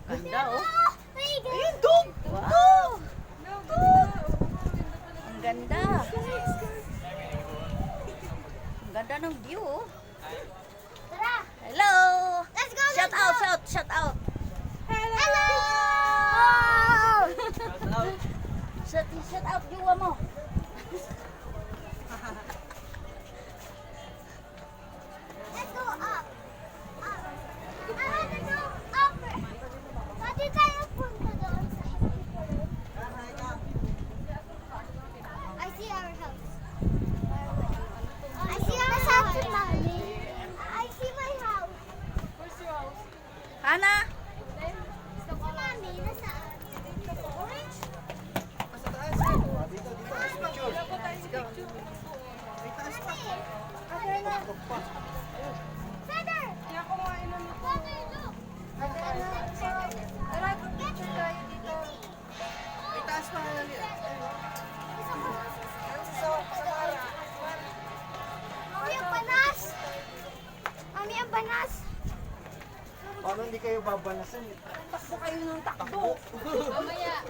Ganda oh. Ayun, dog! Wow! Ang ganda. Ang ganda ng view oh. Tara! Hello! Let's go! Shout out, shout out. Hello! Shout out jowa mo. Let's go up. Up. I want to go up. Pwede tayo punta doon sa I see our house. I see our house, Mommy. I see my house. Where's your house? Hana? Si Mommy, nasaan? Orange? Feather! Feather, look! Tara, picture tayo dito. Itaas pa lang yan. Mami, ang banas! Mami, ang banas! Paano hindi kayo babanasan? Takbo kayo ng takbo. Mamaya,